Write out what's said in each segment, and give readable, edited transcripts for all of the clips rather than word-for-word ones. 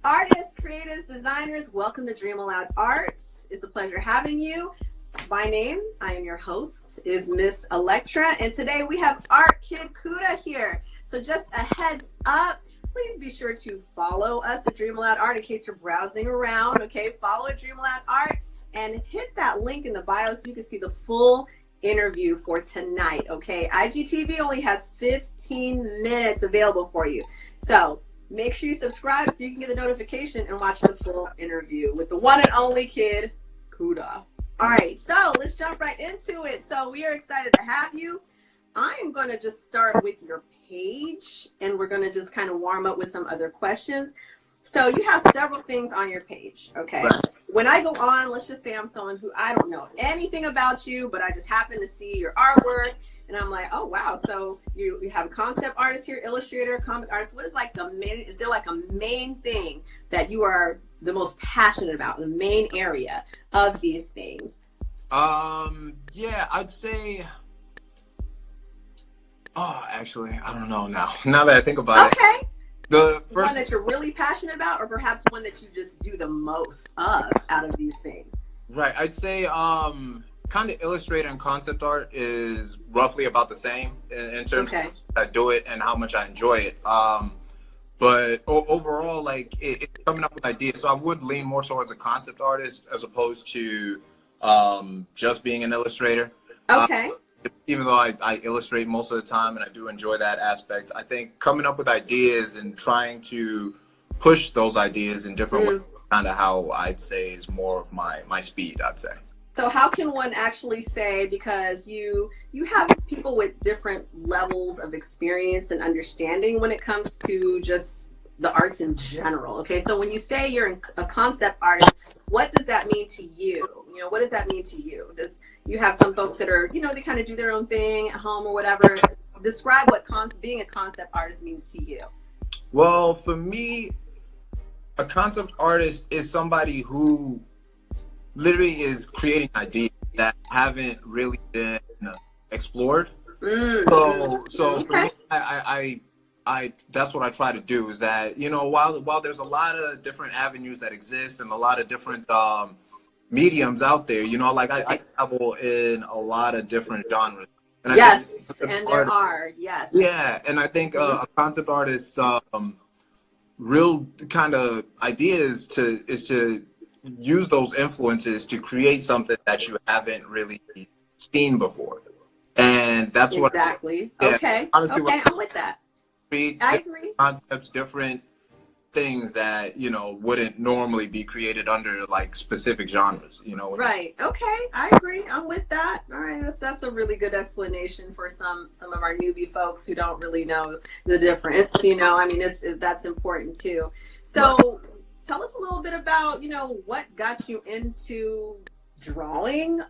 artists, creatives, designers, welcome to DreamAloud Art. It's a pleasure having you. My name, I am your host, is Miss Electra, and today we have Art Kid Kuda here. So just a heads up, please be sure to follow us at DreamAloud Art in case you're browsing around, okay? Follow at DreamAloud Art and hit that link in the bio so you can see the full interview for tonight, okay? IGTV only has 15 minutes available for you. So make sure you subscribe so you can get the notification and watch the full interview with the one and only Kid Kuda. All right, so let's jump right into it. So we are excited to have you. I'm going to just start with your page, and we're going to just kind of warm up with some other questions. So you have several things on your page, okay? Right. When I go on, let's just say I'm someone who I don't know anything about you, but I just happen to see your artwork, and I'm like, oh, wow. So you have a concept artist here, illustrator, comic artist. What is like the main, is there like a main thing that you are the most passionate about, the main area of these things? Yeah, I'd say, actually, I don't know now that I think about it. Okay. The first one that you're really passionate about, or perhaps one that you just do the most of out of these things? Right, I'd say kind of illustrator and concept art is roughly about the same in terms of how I do it and how much I enjoy it. But overall, like it's coming up with ideas. So I would lean more towards a concept artist as opposed to just being an illustrator. Okay. Even though I illustrate most of the time and I do enjoy that aspect, I think coming up with ideas and trying to push those ideas in different ways, kind of how I'd say is more of my speed, I'd say. So how can one actually say, because you have people with different levels of experience and understanding when it comes to just the arts in general, okay? So when you say you're a concept artist, what does that mean to you? You know, what does that mean to you? You have some folks that are, you know, they kind of do their own thing at home or whatever. Describe what being a concept artist means to you. Well, for me, a concept artist is somebody who literally is creating ideas that haven't really been explored. So for me, I that's what I try to do, is that, you know, while there's a lot of different avenues that exist and a lot of different mediums out there, you know, like I dabble in a lot of different genres. And yes, and there are, yes. Yeah, and I think a concept artist's real kind of idea is to use those influences to create something that you haven't really seen before. And that's what exactly. Yeah, okay. Honestly, okay, I'm with that. I agree. Concepts, different things that, you know, wouldn't normally be created under like specific genres, you know. Right. Okay, I agree. I'm with that. All right, that's a really good explanation for some of our newbie folks who don't really know the difference. You know, I mean, that's important too. So tell us a little bit about, you know, what got you into drawing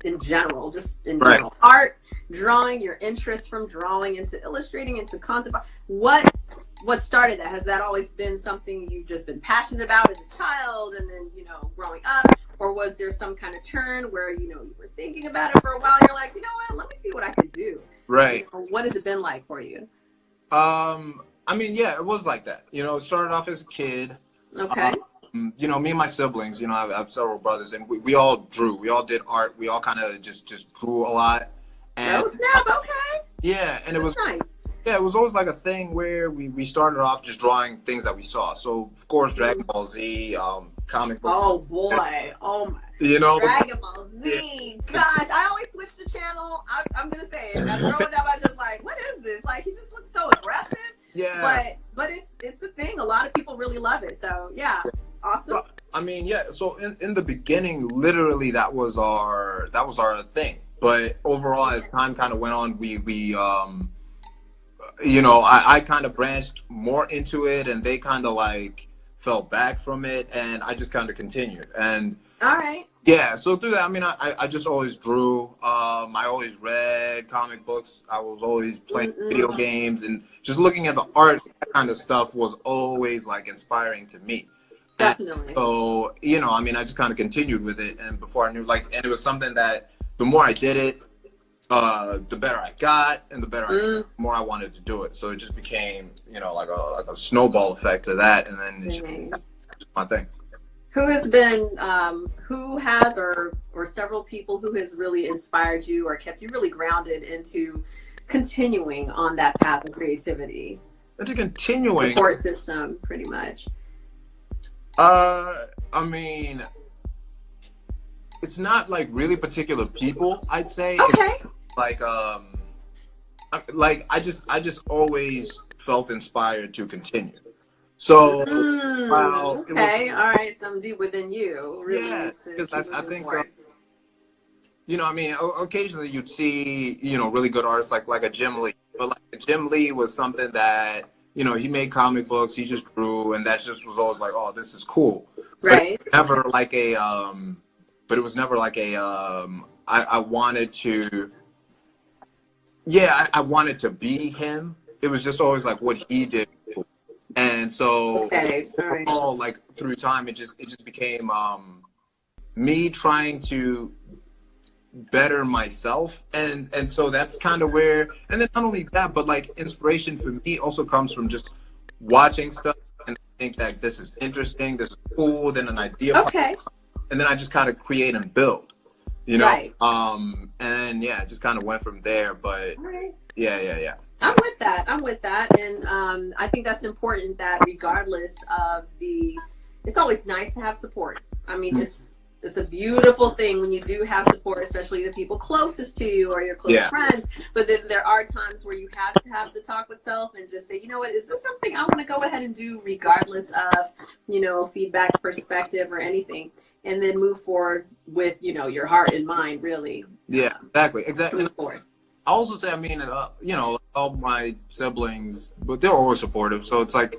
in general, just in general. Art, drawing, your interest from drawing into illustrating into concept art. What started that? Has that always been something you've just been passionate about as a child and then, you know, growing up? Or was there some kind of turn where, you know, you were thinking about it for a while and you're like, you know what, let me see what I could do. Right. You know, what has it been like for you? I mean, yeah, it was like that. You know, it started off as a kid. Okay. You know, me and my siblings, you know, I have several brothers, and we all drew. We all did art. We all kind of just drew a lot. And, oh, snap. Okay. Yeah, and it was nice. Yeah, it was always like a thing where we started off just drawing things that we saw. So, of course, Dragon Ball Z, comic books. Oh, boy. Oh, my. You know? Dragon Ball Z. Yeah. Gosh, I always switch the channel. I'm going to say it. Growing up, I just like, what is this? Like, he just looks so aggressive. Yeah. But it's a thing. A lot of people really love it. So, yeah. Awesome. I mean, yeah. So in the beginning, literally that was our thing. But overall, as time kind of went on, we you know, I kind of branched more into it, and they kind of like fell back from it, and I just kind of continued. And all right. Yeah. So through that, I mean, I just always drew. I always read comic books. I was always playing video games, and just looking at the art, that kind of stuff was always like inspiring to me. Definitely. And so, you know, I mean, I just kind of continued with it, and before I knew, like, and it was something that the more I did it, the better I got, and the more I wanted to do it. So it just became, you know, like a snowball effect to that, and then it just my thing. Who has been, who has, or several people who has really inspired you or kept you really grounded into continuing on that path of creativity? It's a continuing support system, pretty much. I mean, it's not like really particular people, I'd say. Okay. It's like I just always felt inspired to continue. So okay, all right, something deep within you, really. Yeah, because I think you know, I mean, occasionally you'd see, you know, really good artists like a Jim Lee, but like Jim Lee was something that, you know, he made comic books, he just drew, and that just was always like, oh, this is cool. Right. But never like a but it was never like a I wanted to, yeah, I wanted to be him. It was just always like what he did. And so overall, like through time, it just became me trying to better myself, and so that's kind of where. And then not only that, but like inspiration for me also comes from just watching stuff and think that this is interesting, this is cool, then an idea, and then I just kind of create and build, you know. Right. And yeah, it just kind of went from there. But yeah. I'm with that. And I think that's important, that regardless of it's always nice to have support. I mean, it's a beautiful thing when you do have support, especially the people closest to you or your close friends. But then there are times where you have to have the talk with self and just say, you know what, is this something I want to go ahead and do regardless of, you know, feedback, perspective, or anything? And then move forward with, you know, your heart and mind, really. Yeah, exactly. Move forward. I also say, I mean, you know, all my siblings, but they're always supportive. So it's like,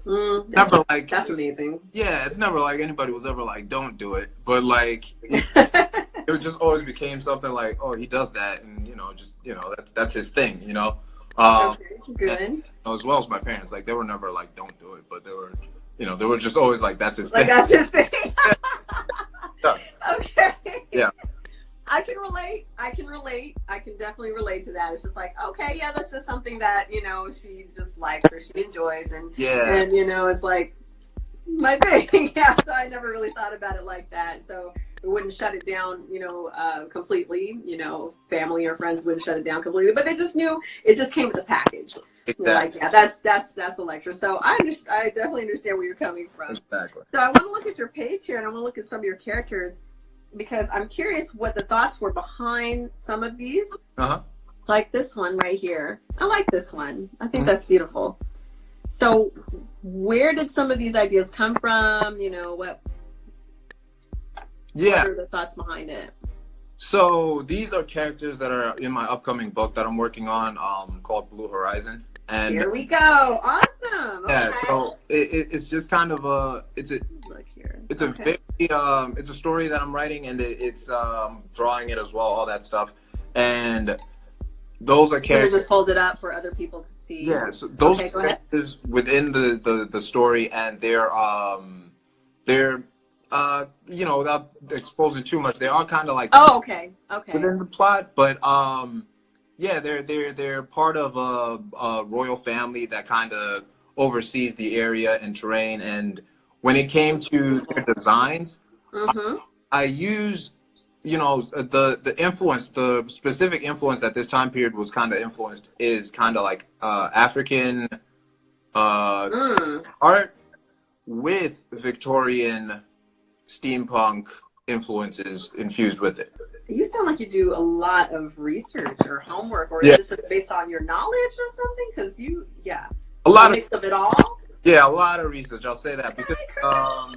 never like, that's amazing. Yeah, it's never like anybody was ever like, don't do it. But like, it just always became something like, oh, he does that, and you know, just you know, that's his thing, you know. Okay, good. And, as well as my parents, like they were never like, don't do it, but they were, you know, they were just always like, that's his thing. That's his thing. Yeah. Okay. Yeah. I can relate. I can definitely relate to that. It's just like, okay, yeah, that's just something that, you know, she just likes or she enjoys. And, and you know, it's like my thing. Yeah, so I never really thought about it like that. So it wouldn't shut it down, you know, completely. You know, family or friends wouldn't shut it down completely. But they just knew it just came with a package. Exactly. Like, yeah, that's Electra. So I definitely understand where you're coming from. Exactly. So I want to look at your page here, and I want to look at some of your characters, because I'm curious what the thoughts were behind some of these. Like this one right here. I like this one. I think that's beautiful. So where did some of these ideas come from? You know, what are the thoughts behind it? So these are characters that are in my upcoming book that I'm working on, called Blue Horizon. And here we go. Awesome. Yeah, okay. So it's just kind of it's a very it's a story that I'm writing, and it's drawing it as well, all that stuff. And those are characters. Just hold it up for other people to see. Yeah, so those characters within the story, and they're you know, without exposing too much, they are kind of like okay within the plot, but yeah, they're part of a royal family that kind of oversees the area and terrain. And when it came to their designs, I use, you know, the influence, the specific influence that this time period was kind of influenced is kind of like African art with Victorian steampunk influences infused with it. You sound like you do a lot of research or homework, or is this just based on your knowledge or something? Because a lot of it all. Yeah, a lot of research. I'll say that because I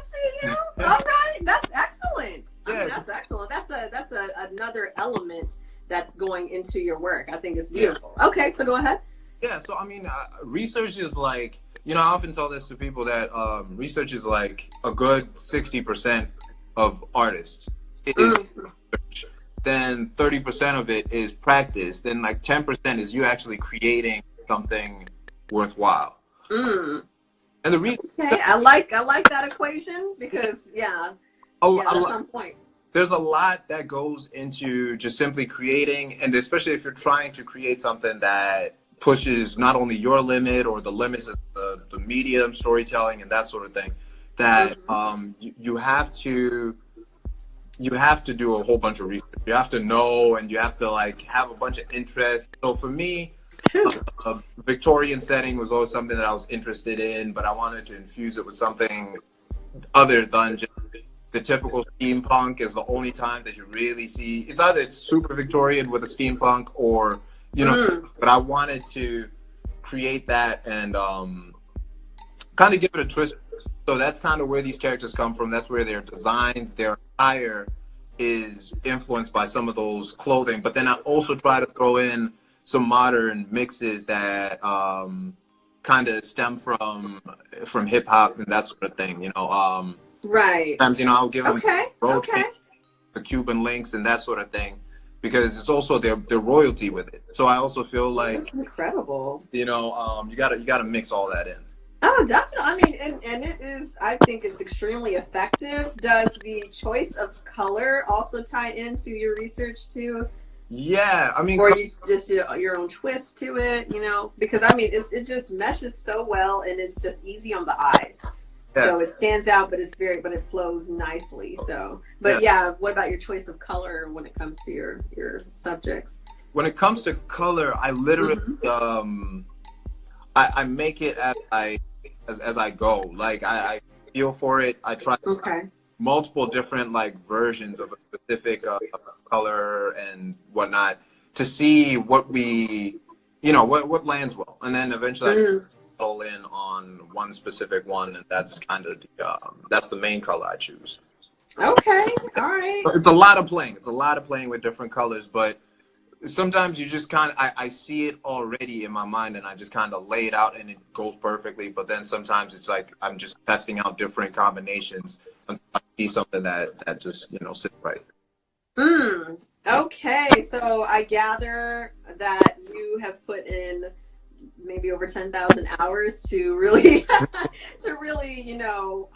see you. All right, that's excellent. I mean, that's excellent. That's another element that's going into your work. I think it's beautiful. Okay, so go ahead. Yeah, so I mean, research is like, you know, I often tell this to people that research is like a good 60% of artists. It is research. Then 30% of it is practice. Then like 10% is you actually creating something worthwhile. And the reason, I like that equation, because at some point there's a lot that goes into just simply creating, and especially if you're trying to create something that pushes not only your limit or the limits of the medium, storytelling, and that sort of thing, that you have to do a whole bunch of research. You have to know, and you have to like have a bunch of interests. So for me, a Victorian setting was always something that I was interested in, but I wanted to infuse it with something other than just the typical steampunk. Is the only time that you really see it's either it's super Victorian with a steampunk, or you know. But I wanted to create that and kind of give it a twist. So that's kind of where these characters come from. That's where their designs, their attire is influenced by some of those clothing. But then I also try to throw in some modern mixes that kind of stem from hip hop and that sort of thing. You know, right. Sometimes I'll give them okay. the Cuban links and that sort of thing, because it's also their royalty with it. So I also feel like that's incredible. You gotta mix all that in. Oh, definitely. I mean, and it is, I think it's extremely effective. Does the choice of color also tie into your research too? Yeah, I mean, or you just your own twist to it, because I mean, it just meshes so well, and it's just easy on the eyes. Yeah. So it stands out, but it flows nicely. So, but yeah, what about your choice of color when it comes to your subjects? When it comes to color, I literally, I make it as I go. Like I feel for it. I try multiple different like versions of a specific color and whatnot to see what what lands well, and then eventually I settle in on one specific one, and that's kind of that's the main color I choose. Okay, all right. It's a lot of playing. It's a lot of playing with different colors, but sometimes you just kind of, I see it already in my mind, and I just kind of lay it out and it goes perfectly. But then sometimes it's like I'm just testing out different combinations until I see something that just sits right. Okay, so I gather that you have put in maybe over 10,000 hours to really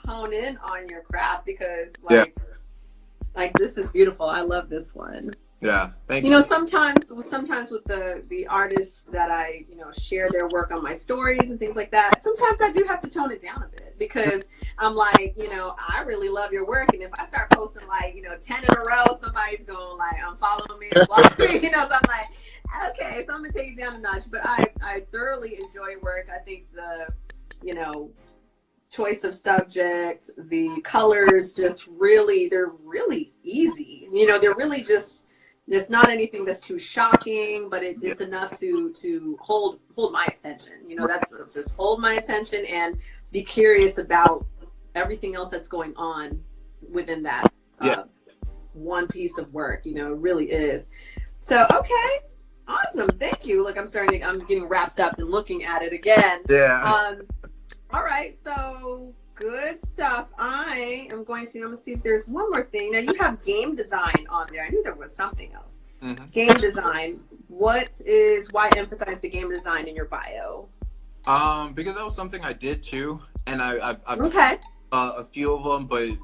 hone in on your craft, because like this is beautiful. I love this one. Yeah, thank you. Sometimes with the artists that I share their work on my stories and things like that, sometimes I do have to tone it down a bit, because I'm like, I really love your work, and if I start posting like 10 in a row, somebody's going like unfollow me and block me, so I'm like, okay, so I'm gonna take it down a notch. But I thoroughly enjoy your work. I think the choice of subject, the colors, just really, they're really easy. They're really just, there's not anything that's too shocking, but it's enough to hold my attention. That's just hold my attention and be curious about everything else that's going on within that one piece of work. It really is. So, okay, awesome. Thank you. Look, I'm getting wrapped up and looking at it again. Yeah. All right, so good stuff. I'm gonna see if there's one more thing. Now you have game design on there. I knew there was something else. Game design. Why emphasize the game design in your bio? Because that was something I did too, and I've a few of them, but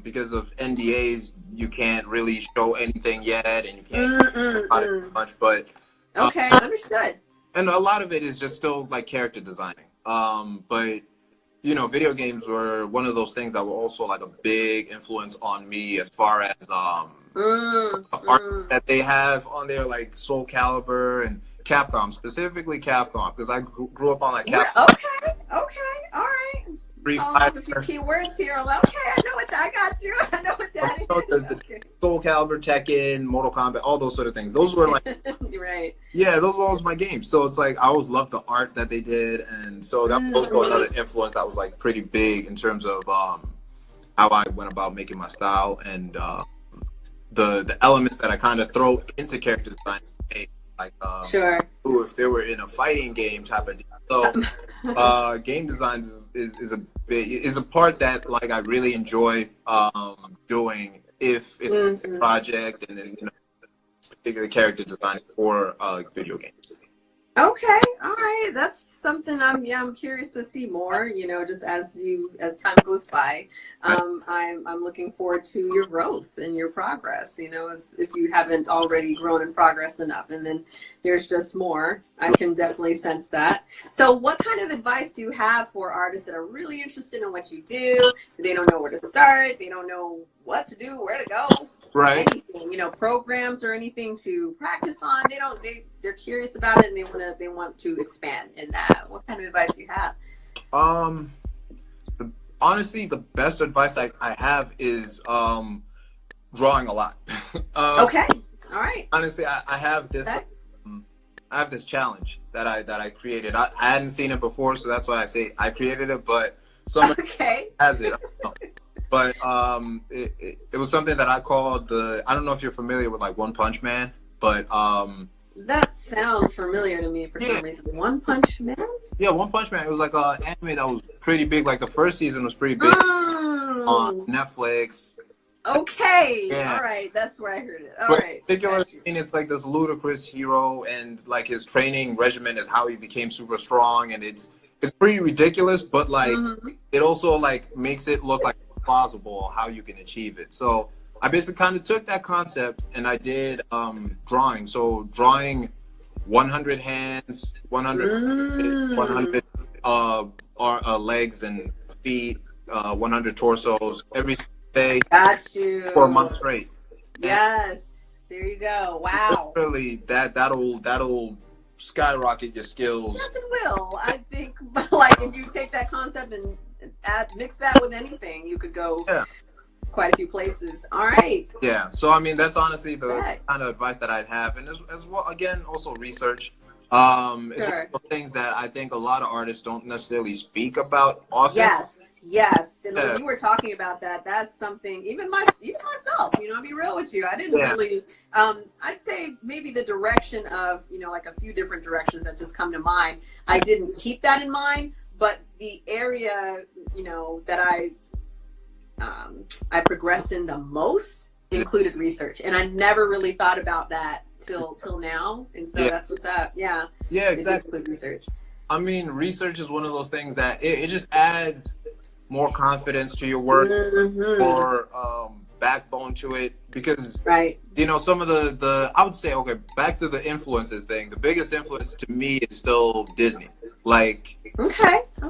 because of NDAs, you can't really show anything yet, and you can't talk much. But understood. And a lot of it is just still like character designing. But video games were one of those things that were also like a big influence on me, as far as art that they have on there, like Soul Calibur and Capcom, specifically Capcom, because I grew up on like Capcom. Okay, all right. A few key words here. I'm like, okay, I know what that. I got you. I know what that is. Okay. Soul Calibur, Tekken, Mortal Kombat, all those sort of things. Those were like, right. Yeah, those were always my games. So it's like I always loved the art that they did, and so that was also another influence that was like pretty big in terms of how I went about making my style, and the elements that I kind of throw into character design. Like if they were in a fighting game type of deal. So game design is a part that like I really enjoy doing if it's a project, and then particular character design for video games. Okay, all right. That's something I'm curious to see more, just as time goes by. Right. I'm looking forward to your growth and your progress, as if you haven't already grown and progressed enough. And then there's just more. I can definitely sense that. So what kind of advice do you have for artists that are really interested in what you do? They don't know where to start, they don't know what to do, where to go, Right. anything, programs or anything to practice on. They're curious about it and they want to expand in that. What kind of advice do you have? Um, Honestly, the best advice I have is drawing a lot. Okay. All right. Honestly, I have this. Okay. I have this challenge that I created. I hadn't seen it before, so that's why I say I created it. But someone Okay. has it. I don't know. But it was something that I called I don't know if you're familiar with like One Punch Man, but That sounds familiar to me for some reason. One Punch Man? yeah, One Punch Man. It was like an anime that was pretty big. Like the first season was pretty big on Netflix. Okay. Yeah. All right. That's where I heard it. All But right. in particular, it's like this ludicrous hero, and like his training regimen is how he became super strong, and it's pretty ridiculous. But like, it also like makes it look like plausible how you can achieve it. So I basically kind of took that concept and I did drawing. So drawing 100 hands, 100 legs and feet, 100 torsos every day. Got you. For a month straight. Yes. There you go. Wow. Really, that'll skyrocket your skills. Yes, it will. I think, but like if you take that concept and mix that with anything, you could go quite a few places. All right. Yeah. So I mean, that's honestly the kind of advice that I'd have, and as well, again, also research. It's one of the things that I think a lot of artists don't necessarily speak about often. Yes. And when you were talking about that, that's something. Even myself. I'll be real with you. I didn't really. I'd say maybe the direction of like a few different directions that just come to mind. I didn't keep that in mind, but the area that I progressed in the most included research, and I never really thought about that till now, and so that's what's up. Yeah, exactly. Research. I mean, research is one of those things that it just adds more confidence to your work, more backbone to it, because some of the I would say, okay, back to the influences thing. The biggest influence to me is still Disney. Like,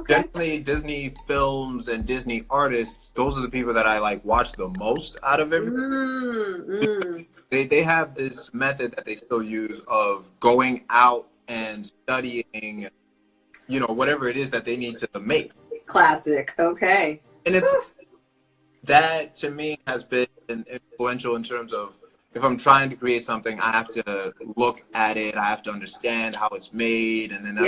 definitely Disney films and Disney artists. Those are the people that I like watch the most out of everything. They have this method that they still use of going out and studying, whatever it is that they need to make. Classic. Okay. And that to me has been influential in terms of, if I'm trying to create something, I have to look at it. I have to understand how it's made, and then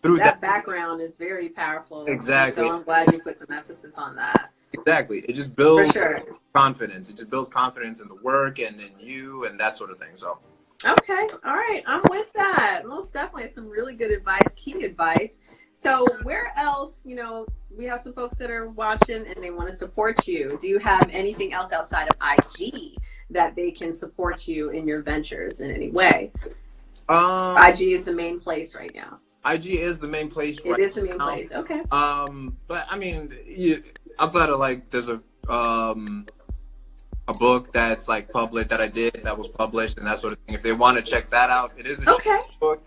through that background is very powerful. Exactly. So I'm glad you put some emphasis on that. Exactly. It just builds For sure. confidence. It just builds confidence in the work and in you and that sort of thing. So. Okay. All right. I'm with that. Most definitely some really good advice, key advice. So where else, we have some folks that are watching and they want to support you. Do you have anything else outside of IG that they can support you in your ventures in any way? IG is the main place right now. IG is the main place right now. It is the main place. Okay. But I mean, outside of like, there's a book that's like published that was published and that sort of thing. If they want to check that out, it is a book,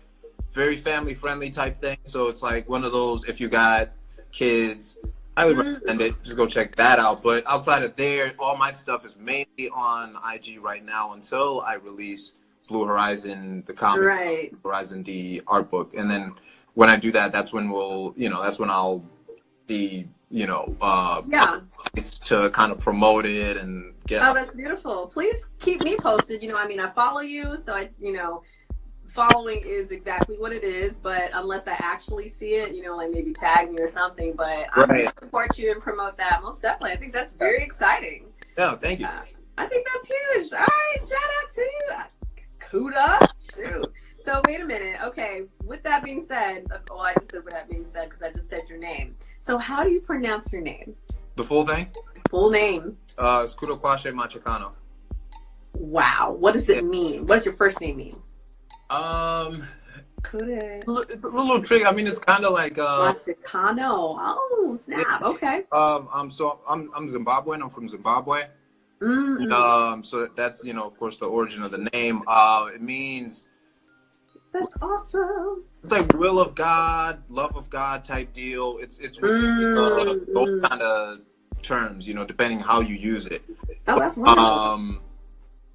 very family friendly type thing. So it's like one of those, if you got kids, I highly recommend it. Just go check that out. But outside of there, all my stuff is mainly on IG right now until I release Blue Horizon, the comic, Blue Horizon, the art book. And then when I do that, that's when I'll be, it's to kind of promote it and get. Oh, that's beautiful. Please keep me posted. I follow you, so following is exactly what it is, but unless I actually see it, like maybe tag me or something, but I'm going to support you and promote that most definitely. I think that's very exciting. Yeah, thank you. I think that's huge. All right, shout out to you. Kuda. Shoot. So wait a minute. Okay, with that being said, I just said with that being said because I just said your name. So how do you pronounce your name? The full thing? Full name. It's Kudokwashe Machikano. Wow. What does it mean? What does your first name mean? Kude. It's a little tricky. I mean, it's kind of like Mexicano. Oh, snap. Okay. I'm Zimbabwean. I'm from Zimbabwe. Mm-hmm. So that's, of course, the origin of the name. It means That's awesome. it's like will of God, love of God type deal. It's those kind of terms, depending how you use it. Oh, that's wonderful.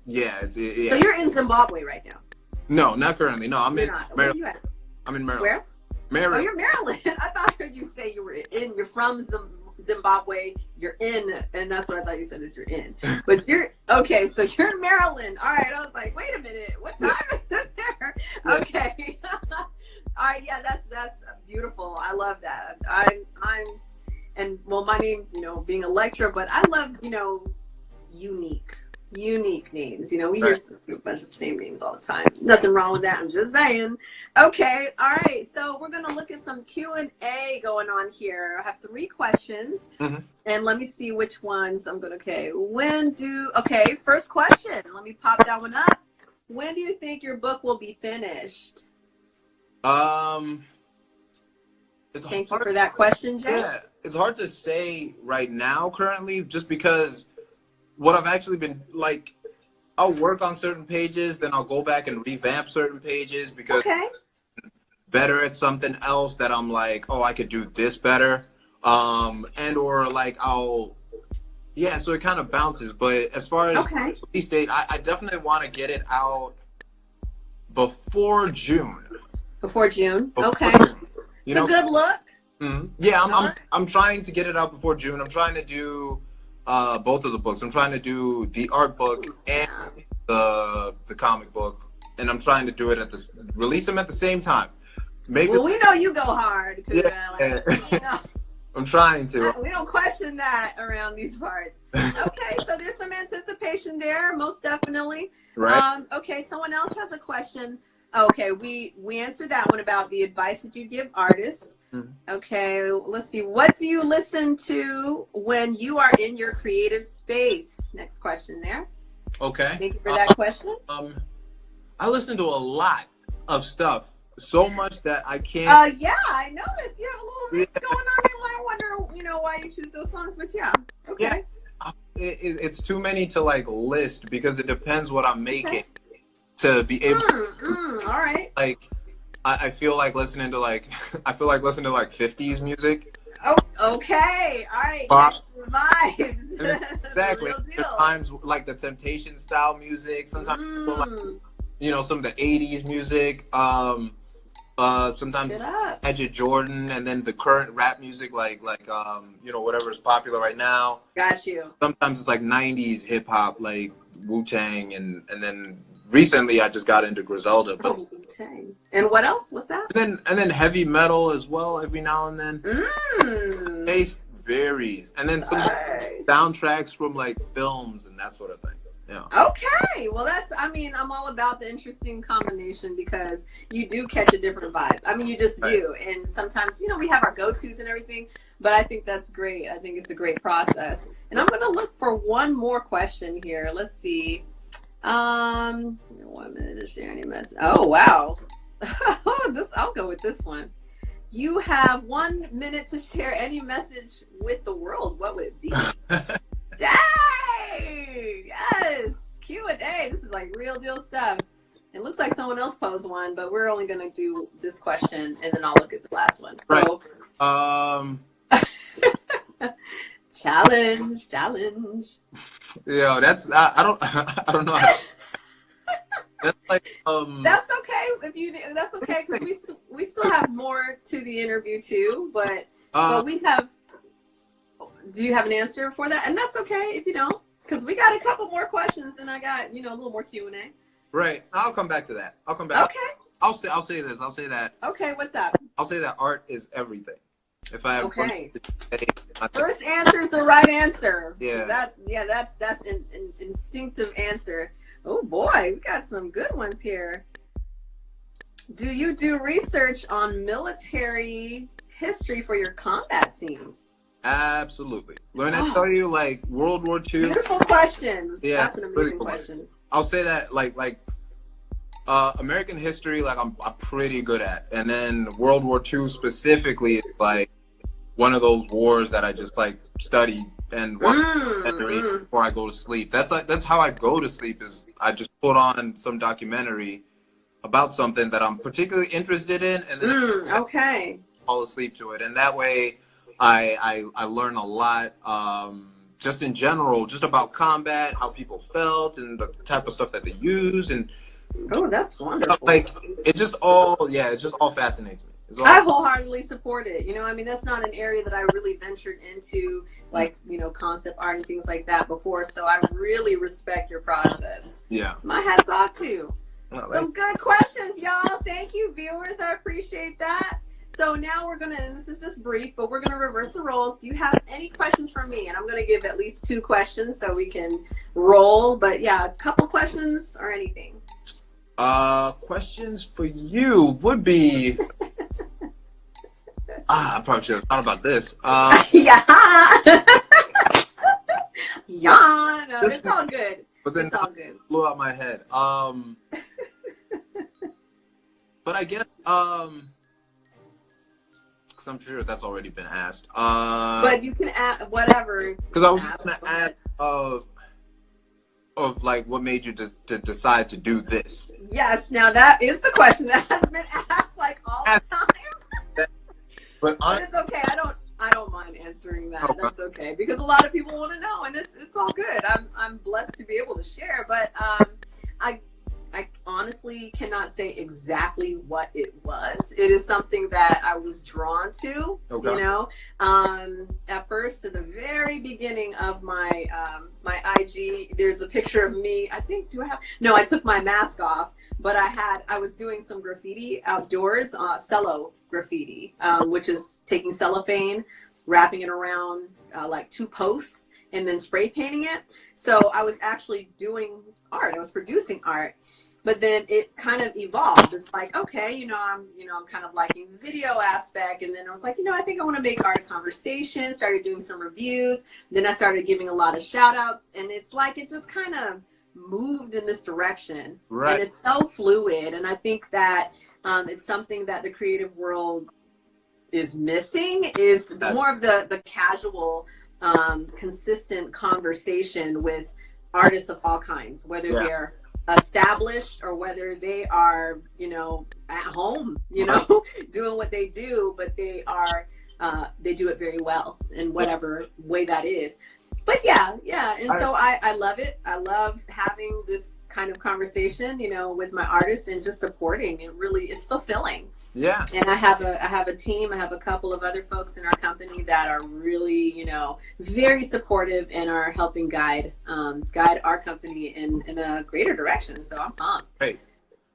Yeah. So you're in Zimbabwe right now? No, not currently. No, I'm in not. Maryland. Where are you at? I'm in Maryland. Where? Maryland. Oh, you're Maryland. I thought I heard you say you're from Zimbabwe. You're in, and that's what I thought you said is you're in. But okay, so you're in Maryland. All right. I was like, wait a minute. What time is it there? Okay. All right. Yeah, that's beautiful. I love that. My name, being Electra, but I love, unique names. We hear a bunch of the same names all the time. Nothing wrong with that. I'm just saying. Okay. All right. So we're going to look at some Q&A going on here. I have 3 questions. Mm-hmm. And let me see which ones I'm going to, okay. First question. Let me pop that one up. When do you think your book will be finished? Thank you for that question, Jay. Yeah. It's hard to say right now currently, just because what I've actually been like, I'll work on certain pages, then I'll go back and revamp certain pages because I'm better at something else that I'm like, oh, I could do this better. Or like so it kind of bounces. But as far as release date, I definitely want to get it out before June. Before June? Okay. It's a good look. Mm-hmm. Yeah, I'm trying to get it out before June. I'm trying to do both of the books. I'm trying to do the art book and the comic book, and I'm trying to do it release them at the same time. Well, we know you go hard. I'm trying to. We don't question that around these parts. Okay, so there's some anticipation there, most definitely. Right. Okay, someone else has a question. Okay, we answered that one about the advice that you give artists. Mm-hmm. Okay, let's see. What do you listen to when you are in your creative space? Next question there. Okay. Thank you for that question. I listen to a lot of stuff. So much that I can't. Yeah, I noticed you have a little mix going on. I wonder, why you choose those songs. But yeah, okay. Yeah. It's too many to like list because it depends what I'm making to be able. All right. Like, I feel like listening to like 50s music. Oh, okay. All right. Pop. Vibes. Exactly. Sometimes like the Temptation style music. Sometimes people like, some of the 80s music. Sometimes Edge of Jordan, and then the current rap music, like whatever is popular right now. Got you. Sometimes it's like 90s hip hop, like Wu-Tang, and then recently I just got into Griselda. But Wu-Tang. And what else? What's that? And then heavy metal as well every now and then. Taste varies, and then some soundtracks from like films and that sort of thing. Yeah. Okay. Well, I'm all about the interesting combination because you do catch a different vibe. You just do. And sometimes, we have our go-tos and everything, but I think that's great. I think it's a great process. And I'm going to look for one more question here. Let's see. 1 minute to share any message. Oh, wow. I'll go with this one. You have 1 minute to share any message with the world. What would it be? Dang! Yes! Q&A. This is like real deal stuff. It looks like someone else posed one, but we're only going to do this question, and then I'll look at the last one. So, challenge. Yeah, that's I don't know how. That's like That's okay that's okay because we still have more to the interview too, but we have. Do you have an answer for that? And that's okay if you don't, because we got a couple more questions and I got a little more Q&A. Right. I'll come back to that. Okay. I'll say this. I'll say that. Okay. What's up? I'll say that art is everything. If I have first answer is the right answer. Yeah. That's an instinctive answer. Oh boy, we got some good ones here. Do you do research on military history for your combat scenes? Absolutely. When I tell you like World War II. Beautiful question. Yeah, that's an amazing question. I'll say that like American history, like I'm pretty good at, and then World War II specifically is like one of those wars that I just like study and watch before I go to sleep. That's how I go to sleep. Is I just put on some documentary about something that I'm particularly interested in, and then I fall asleep to it, and that way I learn a lot. Just in general, just about combat, how people felt, and the type of stuff that they use, and that's wonderful. Like it just all fascinates me. I wholeheartedly support it. You know, I mean, that's not an area that I really ventured into, like, you know, concept art and things like that before. So I really respect your process. Yeah. My hat's off to you. Some good questions, y'all. Thank you, viewers. I appreciate that. So now we're going to, and this is just brief, but we're going to reverse the roles. Do you have any questions for me? And I'm going to give at least 2 questions so we can roll. But yeah, a couple questions or anything. Questions for you would be, I probably should have thought about this. Yeah. Yeah, no, it's all good. But then it's all good. Blew out my head. But I guess, because I'm sure that's already been asked. But you can add whatever. Because I was going to add of like what made you to decide to do this. Yes, now that is the question that has been asked like all the time. But it's okay. I don't mind answering that. Okay. That's okay, because a lot of people want to know, and it's all good. I'm blessed to be able to share, but I honestly cannot say exactly what it was. It is something that I was drawn to, you know. At first, at the very beginning of my my IG, there's a picture of me. I think, no, I took my mask off, but I was doing some graffiti outdoors, cello graffiti, which is taking cellophane, wrapping it around like 2 posts, and then spray painting it. So I was actually doing art. I was producing art. But then it kind of evolved. It's like, okay, I'm kind of liking the video aspect. And then I was like, I think I want to make art a conversation. Started doing some reviews. Then I started giving a lot of shout outs. And it's like, it just kind of moved in this direction. Right. And it's so fluid. And I think that it's something that the creative world is missing, is more of the casual, consistent conversation with artists of all kinds, whether they're established or whether they are, at home, doing what they do, but they do it very well in whatever way that is. But yeah. And so I love it. I love having this kind of conversation, with my artists and just supporting. It really is fulfilling. Yeah. And I have a team. I have a couple of other folks in our company that are really, very supportive and are helping guide our company in a greater direction. So I'm pumped. Great.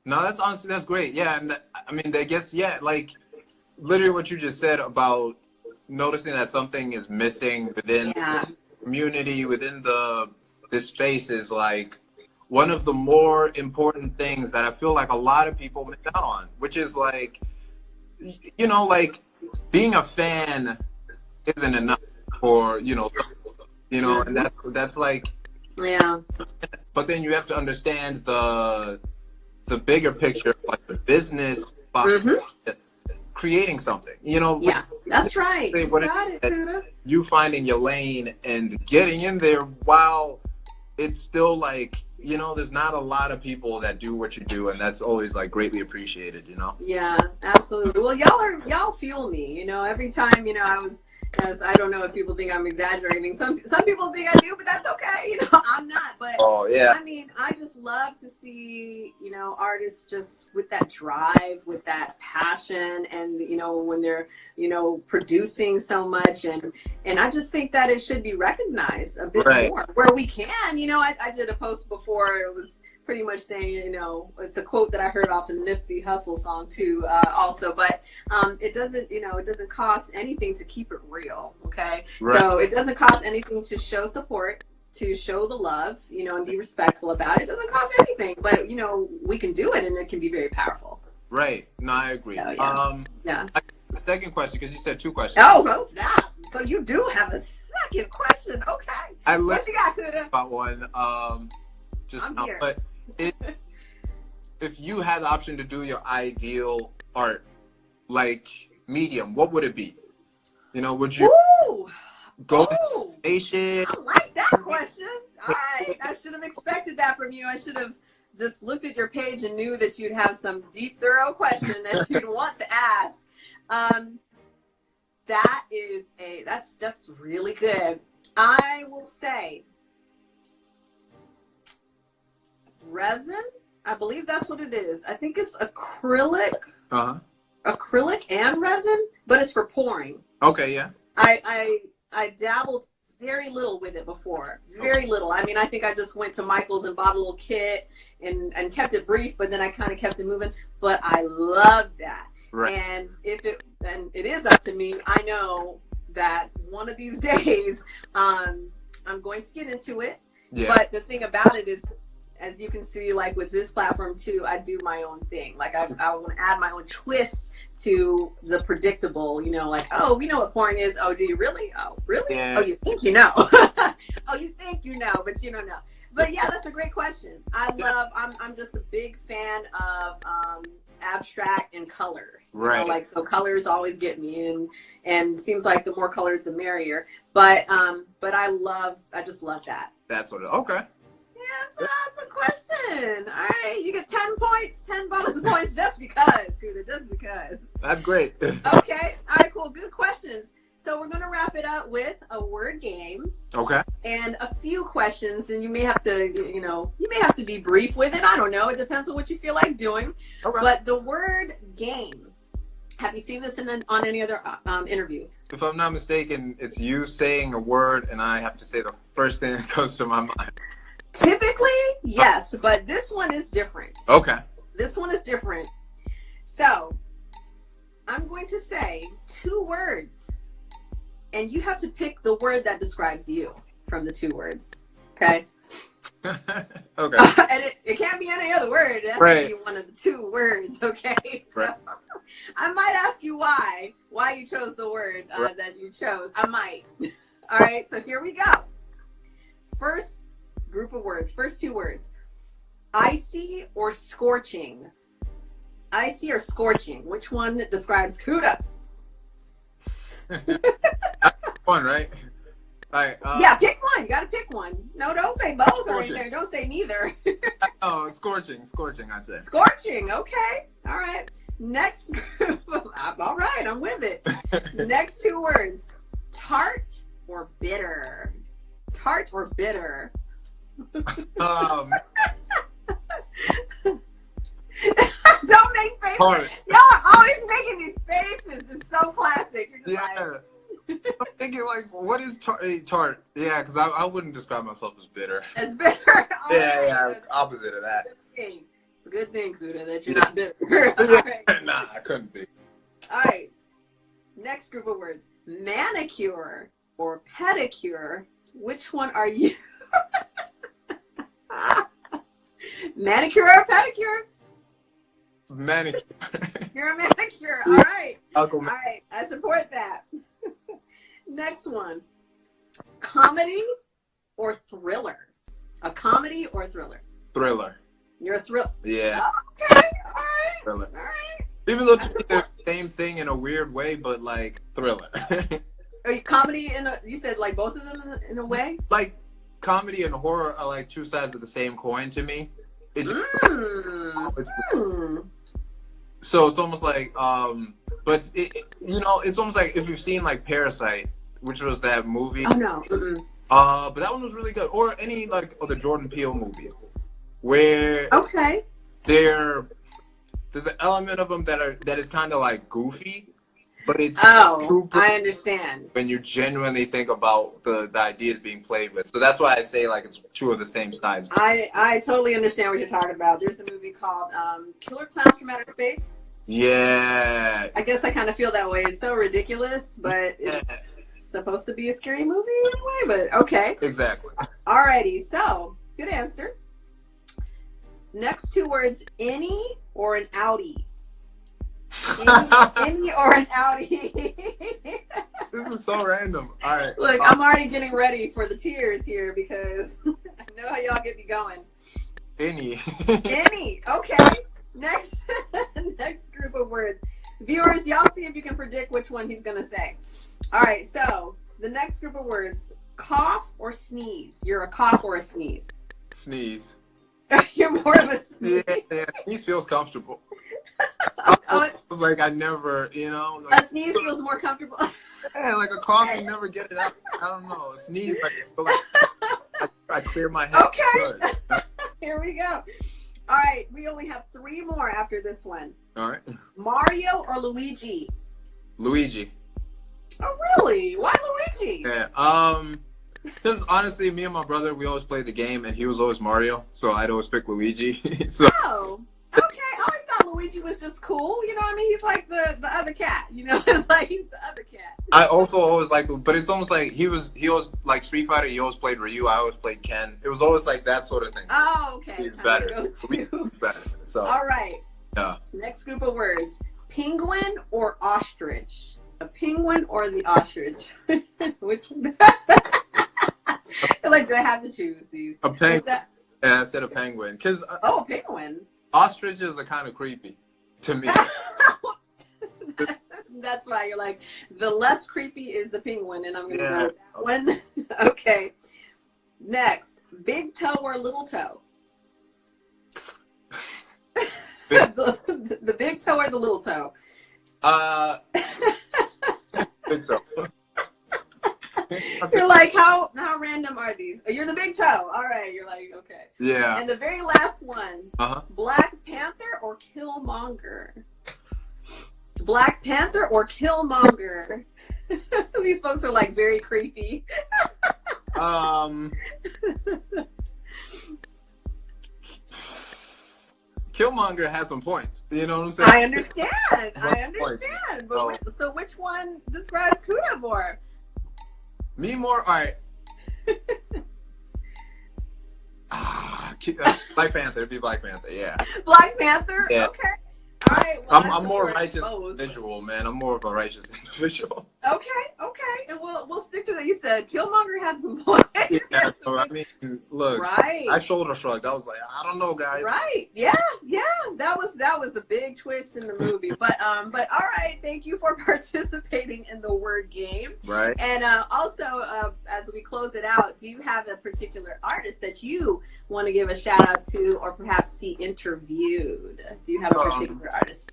No, that's great. Yeah. And I mean, I guess, like literally what you just said about noticing that something is missing within the community, within this space is like one of the more important things that I feel like a lot of people miss out on, which is like, like being a fan isn't enough for, and that's like, yeah. But then you have to understand the bigger picture, like the business, creating something, Yeah, that's right. You got it, Kuda. You finding your lane and getting in there while it's still like, there's not a lot of people that do what you do, and that's always like greatly appreciated, Yeah, absolutely. Well, y'all fuel me, every time, I don't know if people think I'm exaggerating. Some people think I do, but that's okay. I'm not. But I mean, I just love to see, artists just with that drive, with that passion, and when they're, producing so much, and I just think that it should be recognized a bit more where we can. I did a post before. It was pretty much saying, it's a quote that I heard off the Nipsey Hussle song too, also, but it doesn't cost anything to keep it real, okay? Right. So it doesn't cost anything to show support, to show the love, and be respectful about it. It doesn't cost anything, but, we can do it, and it can be very powerful. Right. No, I agree. Yeah. The second question, because you said 2 questions. Oh, stop. So you do have a second question. Okay. What you got, Kuda? About one. I'm here. But if you had the option to do your ideal art, like medium, what would it be? You know, would you go to station? I like that question. All right, I should have expected that from you. I should have just looked at your page and knew that you'd have some deep, thorough question that you'd want to ask. That's just really good. I will say resin. I believe that's what it is. I think it's acrylic. Acrylic and resin, but it's for pouring. Okay, yeah. I dabbled very little with it before. Very little. I mean, I think I just went to Michael's and bought a little kit and kept it brief, but then I kind of kept it moving. But I love that. Right. And it is up to me. I know that one of these days I'm going to get into it. Yeah. But the thing about it is, as you can see, like with this platform too, I do my own thing. Like I want to add my own twist to the predictable, you know, like, oh, we know what pouring is. Oh, do you really? Oh, really? Yeah. Oh, you think you know. Oh, you think you know, but you don't know. But yeah, that's a great question. I'm just a big fan of abstract and colors. Right. You know, like, so colors always get me, and seems like the more colors the merrier. But I just love that. That's what okay. Yeah, so that's a question. All right, you get 10 points, 10 bonus points just because, Scooter, just because. That's great. Okay, all right, cool, good questions. So we're going to wrap it up with a word game. Okay. And a few questions, and you may have to, be brief with it. I don't know. It depends on what you feel like doing. Okay. But the word game, have you seen this on any other interviews? If I'm not mistaken, it's you saying a word, and I have to say the first thing that comes to my mind. Typically, yes, but this one is different. Okay. This one is different. So, I'm going to say 2 words, and you have to pick the word that describes you from the 2 words. Okay? Okay. And it can't be any other word. It has to be one of the 2 words, okay? So, I might ask you why you chose the word that you chose. I might. All right, so here we go. First group of words, first 2 words. Icy or scorching? Icy or scorching? Which one describes Kuda? One, right? All right. Yeah, pick one. You gotta pick one. No, don't say both or anything. Don't say neither. Oh, scorching, I'd say. Scorching, okay. All right. Next group. All right, I'm with it. Next 2 words. Tart or bitter? Tart or bitter? Don't make faces. Hard. Y'all are always making these faces. It's so classic. You're just I'm thinking, like, what is tart? Yeah, because I wouldn't describe myself as bitter. As bitter? Yeah, opposite of that. It's a good thing, Kuda, that you're not bitter. Right. Nah, I couldn't be. All right. Next group of words. Manicure or pedicure? Which one are you? Manicure or pedicure? Manicure. You're a manicure. All right. All right. I support that. Next one. Comedy or thriller? A comedy or thriller? Thriller. You're a thriller. Yeah. Okay. All right. Thriller. All right. Even though it's the same thing in a weird way, but like thriller. Are you comedy you said like both of them in a way? Like comedy and horror are like 2 sides of the same coin to me. So it's almost like, but it's almost like if you've seen like Parasite, which was that movie. Oh no. But that one was really good. Or any like of the Jordan Peele movies, where there's an element of them that is kind of like goofy, but it's true. I understand. When you genuinely think about the ideas being played with. So that's why I say like it's 2 of the same sides. I totally understand what you're talking about. There's a movie called Killer Clowns from Outer Space. Yeah. I guess I kind of feel that way. It's so ridiculous, but it's supposed to be a scary movie anyway, but okay. Exactly. Alrighty, so good answer. Next 2 words, any or an outie? Any or an outie? This is so random. All right. Look, I'm already getting ready for the tears here because I know how y'all get me going. Any. Any. Okay. Next, next group of words. Viewers, y'all see if you can predict which one he's gonna say. All right, so the next group of words: cough or sneeze. You're a cough or a sneeze. Sneeze. You're more of a sneeze. Yeah, sneeze feels comfortable. Oh, I was like, I never, like, a sneeze feels more comfortable. Yeah, like a cough, you never get it out. I don't know. A sneeze, I clear my head. Okay. Here we go. All right, we only have 3 more after this one. All right. Mario or Luigi? Luigi. Oh, really? Why Luigi? Yeah. Because honestly, me and my brother, we always played the game, and he was always Mario, so I'd always pick Luigi. So. Oh, okay. I always thought Luigi was just cool. You know what I mean? He's like the other cat. You know, it's like he's the other cat. I also always like, but it's almost like he was like Street Fighter. He always played Ryu. I always played Ken. It was always like that sort of thing. Oh, okay. He's better. He's better. So. All right. Yeah. Next group of words: penguin or ostrich. A penguin or the ostrich? Which one? Like, do I have to choose these? A penguin. Yeah, I said a penguin. Cause a penguin. Ostriches are kind of creepy to me. That's why you're like, the less creepy is the penguin, and I'm gonna go with that one. Okay. Next, big toe or little toe? The big toe or the little toe? Big toe. You're like, how random are these? Oh, you're the big toe. All right. You're like, okay. Yeah. And the very last one, Uh-huh. Black Panther or Killmonger? Black Panther or Killmonger? These folks are like very creepy. Killmonger has some points. You know what I'm saying? I understand. But so which one describes Kuda more? Me more? All right. Black Panther. It'd be Black Panther, yeah. Black Panther? Yeah. Okay. All right. Well, I'm more righteous individual, man. I'm more of a righteous individual. Okay. And we'll stick to that. You said Killmonger had some points. Yeah, so, I mean, look. Right. I shoulder shrugged. I was like, I don't know, guys. Right. Yeah. That was a big twist in the movie. But all right. Thank you for participating in the word game. Right. And also, as we close it out, do you have a particular artist that you want to give a shout out to, or perhaps see interviewed? Do you have a particular artist?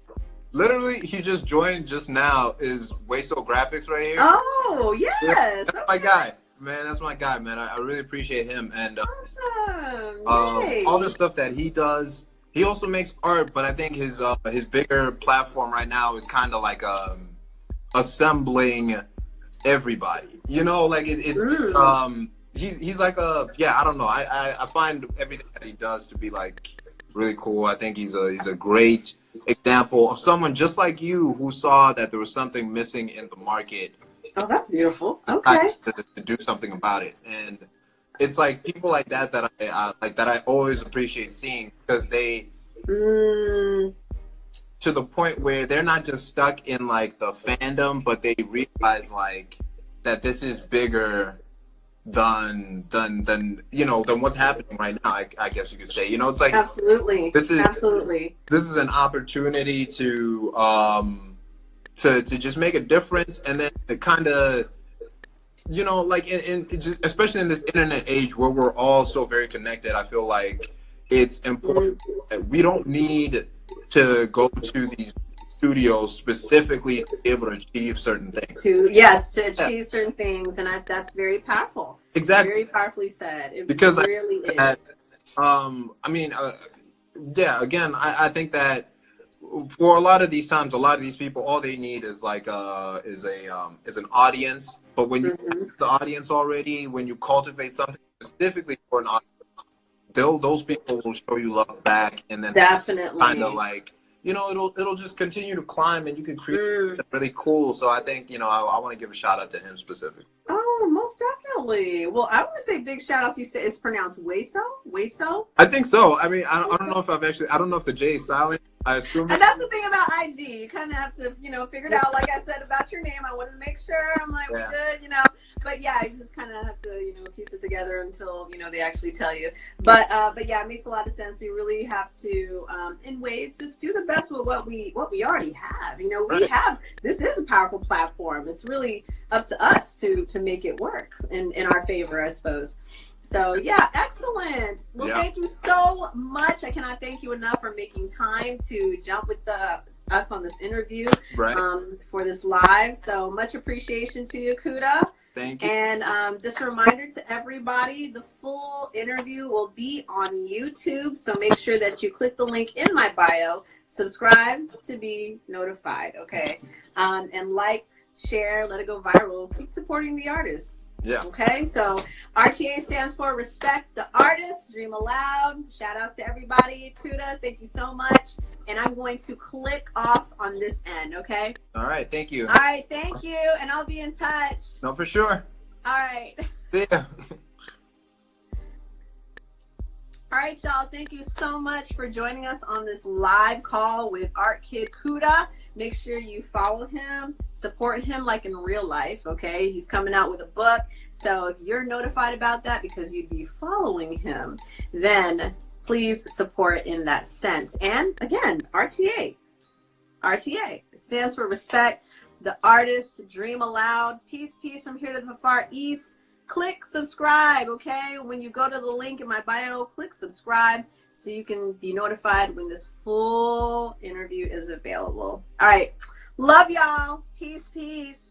Literally, he just joined just now. Is Weso Graphics right here? Oh yes. That's my guy, man. That's my guy, man. I really appreciate him and awesome. all the stuff that he does. He also makes art, but I think his bigger platform right now is kind of like assembling everybody. You know, like it's he's like I don't know. I find everything that he does to be like really cool. I think he's a great example of someone just like you who saw that there was something missing in the market. Oh, that's beautiful. Okay. To do something about it, and it's like people like that I always appreciate seeing, because they to the point where they're not just stuck in like the fandom, but they realize like that this is bigger than what's happening right now. I guess you could say. It's like absolutely. This is an opportunity to just make a difference, and then to kind of like in just, especially in this internet age where we're all so very connected. I feel like it's important that we don't need to go to these studios specifically to be able to achieve certain things. To achieve certain things, and that's very powerful. Exactly. Very powerfully said. It because really is. Again, I think that for a lot of these times, a lot of these people, all they need is like is an audience. But when you have the audience already, when you cultivate something specifically for an audience, those people will show you love back, and then definitely kind of like it'll just continue to climb, and you can create something really cool. So I think I want to give a shout out to him specifically. Oh, most definitely. Well, I want to say big shout outs. You said it's pronounced Weso? I think so. I mean, I don't know if I don't know if the J is silent. I assume. And that's the thing about IG. You kind of have to, figure it out. Like I said about your name, I wanted to make sure. I'm like, we're good, But yeah, you just kind of have to, piece it together until, they actually tell you. But yeah, it makes a lot of sense. You really have to, in ways, just do the best with what we already have. This is a powerful platform. It's really up to us to make it work in our favor, I suppose. So yeah, excellent. Well, Thank you so much. I cannot thank you enough for making time to jump with us on this interview for this live. So much appreciation to you, Kuda. Thank you. And just a reminder to everybody, the full interview will be on YouTube. So make sure that you click the link in my bio, subscribe to be notified, okay? And like, share, let it go viral. Keep supporting the artists. Yeah. Okay, so RTA stands for Respect the Artist, Dream Aloud. Shout outs to everybody. Kuda, thank you so much. And I'm going to click off on this end, okay? All right, thank you. All right, thank you. And I'll be in touch. No, for sure. All right. Yeah. All right, y'all. Thank you so much for joining us on this live call with Art Kid Kuda. Make sure you follow him, support him like in real life, okay? He's coming out with a book. So if you're notified about that because you'd be following him, then please support in that sense. And again, RTA. RTA stands for Respect the Artist, Dream Aloud. Peace, peace from here to the far east. Click subscribe, okay? When you go to the link in my bio, click subscribe so you can be notified when this full interview is available. All right. Love y'all. Peace, peace.